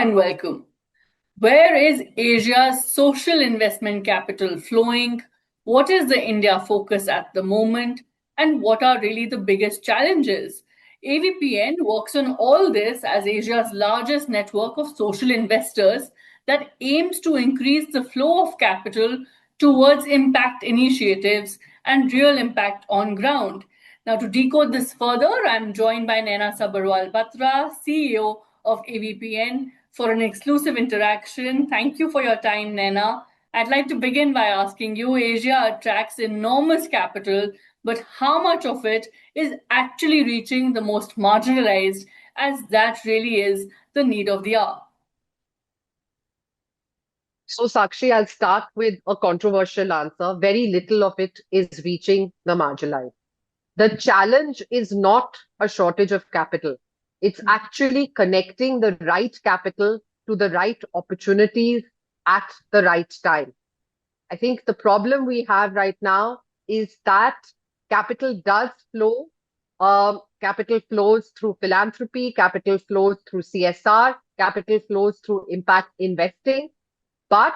and welcome. Where is Asia's social investment capital flowing? What is the India focus at the moment? And what are really the biggest challenges? AVPN works on all this as Asia's largest network of social investors that aims to increase the flow of capital towards impact initiatives and real impact on ground. Now, to decode this further, I'm joined by Naina Subberwal Batra, CEO of AVPN, for an exclusive interaction. Thank you for your time, Naina. I'd like to begin by asking you, Asia attracts enormous capital, but how much of it is actually reaching the most marginalized, as that really is the need of the hour? So, Sakshi, I'll start with a controversial answer. Very little of it is reaching the marginalized. The challenge is not a shortage of capital. It's actually connecting the right capital to the right opportunities at the right time. I think the problem we have right now is that capital does flow. Capital flows through philanthropy, capital flows through CSR, capital flows through impact investing, but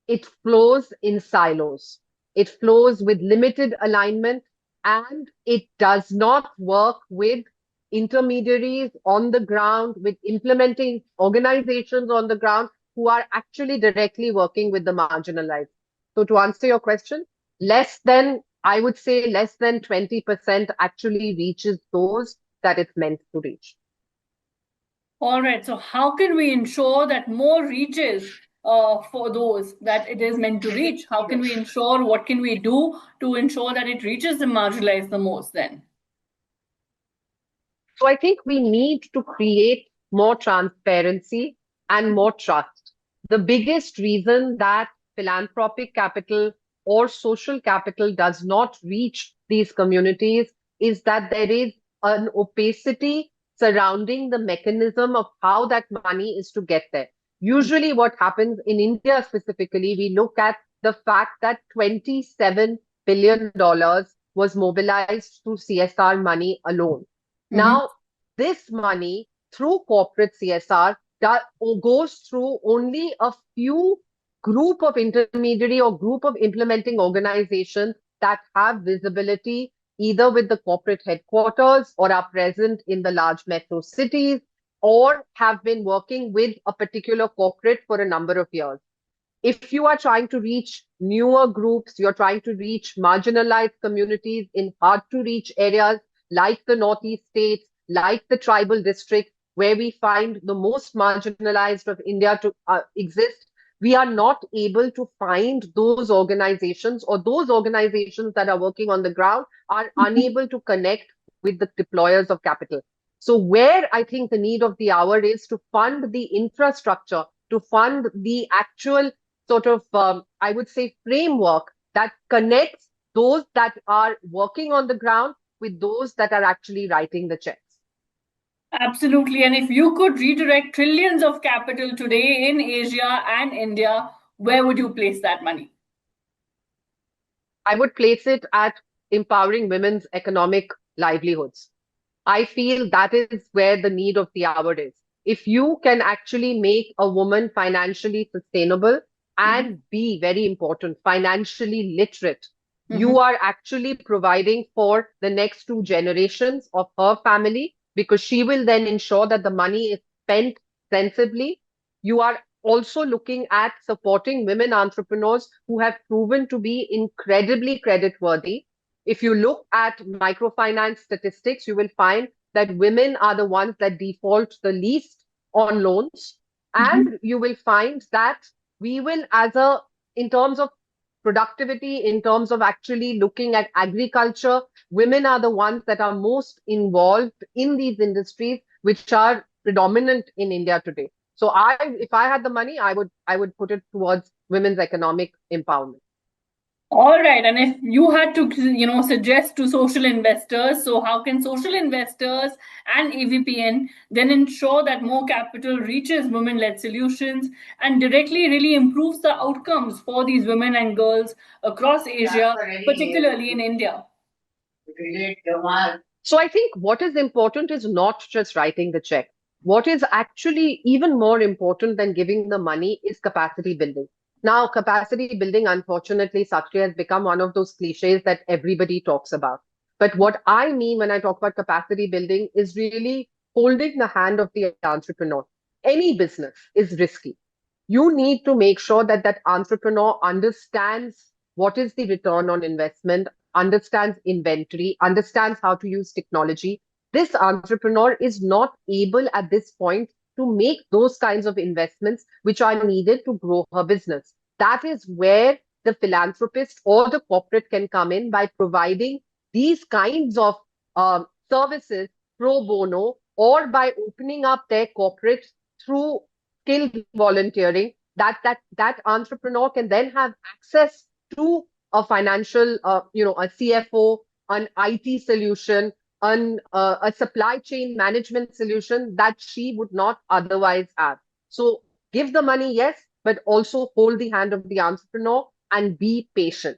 it flows in silos. It flows with limited alignment, and it does not work with intermediaries on the ground, with implementing organizations on the ground who are actually directly working with the marginalized. So to answer your question, I would say less than 20% actually reaches those that it's meant to reach. All right. So how can we ensure that more reaches for those that it is meant to reach? How can we ensure, what can we do to ensure that it reaches the marginalized the most then? So I think we need to create more transparency and more trust. The biggest reason that philanthropic capital or social capital does not reach these communities is that there is an opacity surrounding the mechanism of how that money is to get there. Usually what happens in India specifically, we look at the fact that $27 billion was mobilized through CSR money alone. Now, this money through corporate CSR goes through only a few group of intermediary or group of implementing organizations that have visibility either with the corporate headquarters or are present in the large metro cities or have been working with a particular corporate for a number of years. If you are trying to reach newer groups, you're trying to reach marginalized communities in hard to reach areas like the Northeast states, like the tribal districts, where we find the most marginalized of India to exist, we are not able to find those organizations, or those organizations that are working on the ground are unable to connect with the deployers of capital. So where I think the need of the hour is to fund the infrastructure, to fund the actual sort of, I would say, framework that connects those that are working on the ground with those that are actually writing the checks. Absolutely. And if you could redirect trillions of capital today in Asia and India, where would you place that money? I would place it at empowering women's economic livelihoods. I feel that is where the need of the hour is. If you can actually make a woman financially sustainable and be, very important, financially literate, you are actually providing for the next 2 generations of her family, because she will then ensure that the money is spent sensibly. You are also looking at supporting women entrepreneurs who have proven to be incredibly creditworthy. If you look at microfinance statistics, you will find that women are the ones that default the least on loans. And you will find that we will, in terms of productivity, in terms of actually looking at agriculture, women are the ones that are most involved in these industries, which are predominant in India today. So if I had the money, I would put it towards women's economic empowerment. All right. And if you had to, suggest to social investors, so how can social investors and AVPN then ensure that more capital reaches women-led solutions and directly really improves the outcomes for these women and girls across Asia, particularly in India? So I think what is important is not just writing the check. what is actually even more important than giving the money is capacity building. Now, capacity building, unfortunately, Sakshi, has become one of those cliches that everybody talks about. But what I mean when I talk about capacity building is really holding the hand of the entrepreneur. Any business is risky. You need to make sure that that entrepreneur understands what is the return on investment, understands inventory, understands how to use technology. This entrepreneur is not able at this point to make those kinds of investments which are needed to grow her business. That is where the philanthropist or the corporate can come in by providing these kinds of services pro bono, or by opening up their corporate through skilled volunteering, that entrepreneur can then have access to a financial, a CFO, an IT solution, a supply chain management solution that she would not otherwise have. So give the money, yes, but also hold the hand of the entrepreneur and be patient.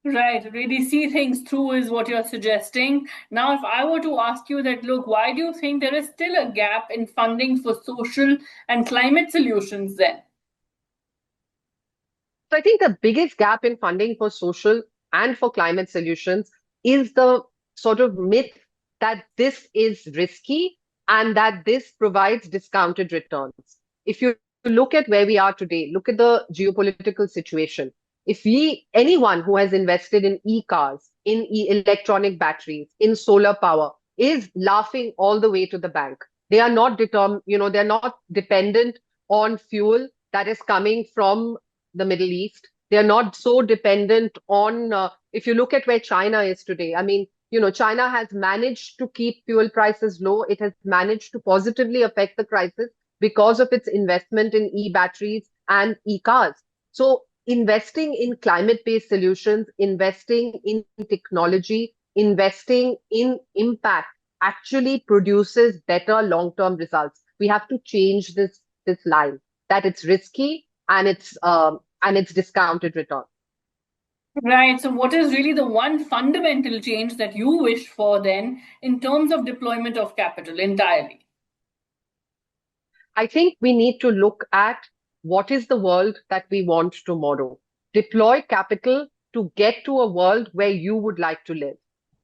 Right, really see things through is what you're suggesting. Now, if I were to ask you that, look, why do you think there is still a gap in funding for social and climate solutions then? So I think the biggest gap in funding for social and for climate solutions is the sort of myth that this is risky and that this provides discounted returns. If you look at where we are today, look at the geopolitical situation. If anyone who has invested in e-cars, in electronic batteries, in solar power is laughing all the way to the bank. They are not they're not dependent on fuel that is coming from the Middle East. They are not so dependent on, if you look at where China is today, I mean, China has managed to keep fuel prices low. It has managed to positively affect the crisis because of its investment in e-batteries and e-cars. So investing in climate-based solutions, investing in technology, investing in impact actually produces better long-term results. We have to change this line that it's risky and it's discounted return. Right. So, what is really the one fundamental change that you wish for then in terms of deployment of capital entirely? I think we need to look at what is the world that we want tomorrow. Deploy capital to get to a world where you would like to live.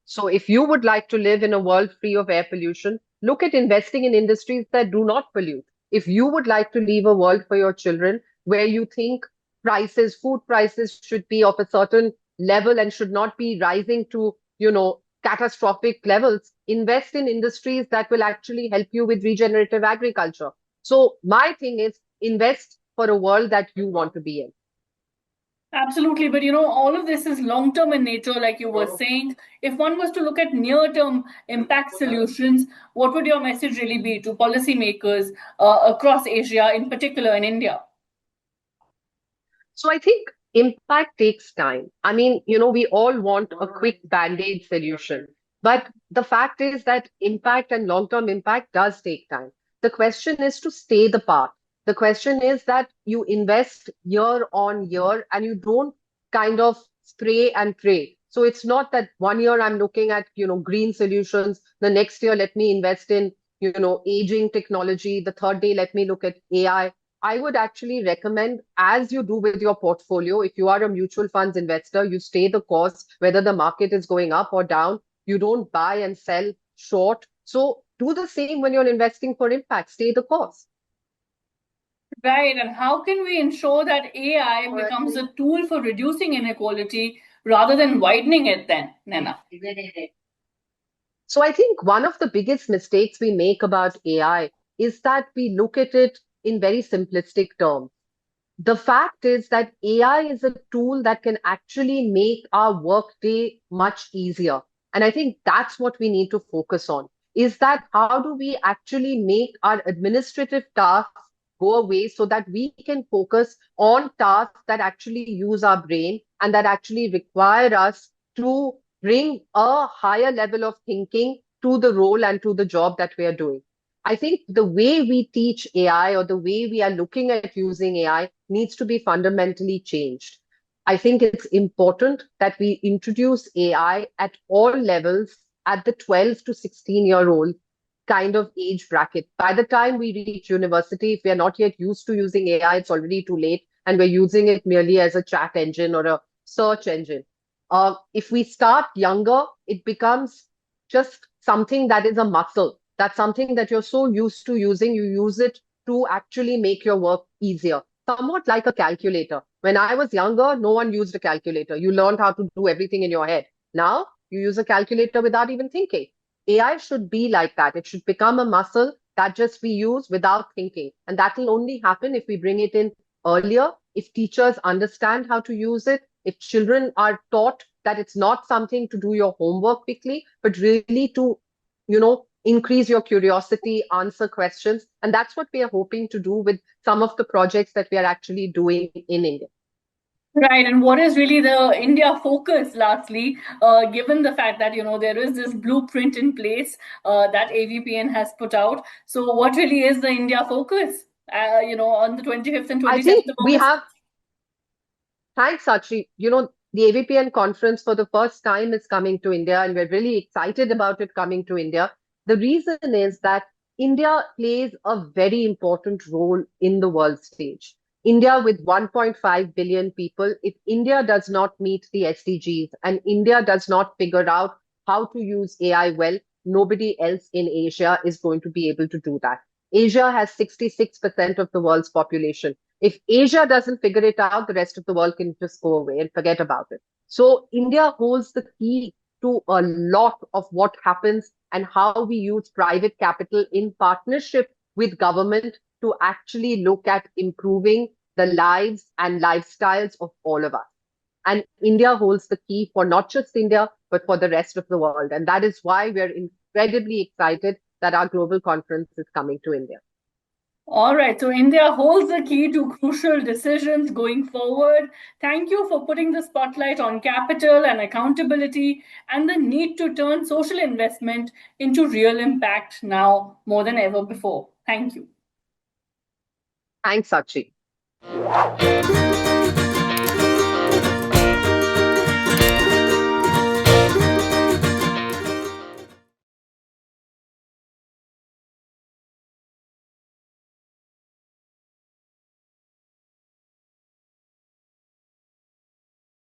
So, if you would like to live in a world free of air pollution, look at investing in industries that do not pollute. If you would like to leave a world for your children where you think food prices should be of a certain level and should not be rising to, catastrophic levels, invest in industries that will actually help you with regenerative agriculture. So my thing is invest for a world that you want to be in. Absolutely. But all of this is long term in nature, like you were saying. If one was to look at near term impact solutions, what would your message really be to policymakers across Asia, in particular in India? So I think impact takes time. I mean, we all want a quick band-aid solution. But the fact is that impact and long-term impact does take time. The question is to stay the path. The question is that you invest year on year and you don't kind of spray and pray. So it's not that one year I'm looking at, green solutions. The next year, let me invest in, aging technology. The third day, let me look at AI. I would actually recommend, as you do with your portfolio, if you are a mutual funds investor, you stay the course, whether the market is going up or down. You don't buy and sell short. So do the same when you're investing for impact. Stay the course. Right. And how can we ensure that AI becomes a tool for reducing inequality rather than widening it then, Nana? So I think one of the biggest mistakes we make about AI is that we look at it in very simplistic terms. The fact is that AI is a tool that can actually make our workday much easier. And I think that's what we need to focus on, is that how do we actually make our administrative tasks go away so that we can focus on tasks that actually use our brain and that actually require us to bring a higher level of thinking to the role and to the job that we are doing. I think the way we teach AI or the way we are looking at using AI needs to be fundamentally changed. I think it's important that we introduce AI at all levels at the 12 to 16-year-old kind of age bracket. By the time we reach university, if we are not yet used to using AI, it's already too late, and we're using it merely as a chat engine or a search engine. If we start younger, it becomes just something that is a muscle. That's something that you're so used to using, you use it to actually make your work easier. Somewhat like a calculator. When I was younger, no one used a calculator. You learned how to do everything in your head. Now, you use a calculator without even thinking. AI should be like that. It should become a muscle that just we use without thinking. And that will only happen if we bring it in earlier, if teachers understand how to use it, if children are taught that it's not something to do your homework quickly, but really to, increase your curiosity, answer questions. And that's what we are hoping to do with some of the projects that we are actually doing in India. Right, and what is really the India focus, lastly, given the fact that there is this blueprint in place that AVPN has put out. So, what really is the India focus? On the 25th and I 27th think of we August. have, thanks, Sachi. The AVPN conference for the first time is coming to India, and we're really excited about it coming to India. The reason is that India plays a very important role in the world stage. India, with 1.5 billion people, if India does not meet the SDGs and India does not figure out how to use AI well, nobody else in Asia is going to be able to do that. Asia has 66% of the world's population. If Asia doesn't figure it out, the rest of the world can just go away and forget about it. So India holds the key to a lot of what happens and how we use private capital in partnership with government to actually look at improving the lives and lifestyles of all of us. And India holds the key for not just India, but for the rest of the world. And that is why we're incredibly excited that our global conference is coming to India. All right, so India holds the key to crucial decisions going forward. Thank you for putting the spotlight on capital and accountability and the need to turn social investment into real impact now more than ever before. Thank you. Thanks, Sachi.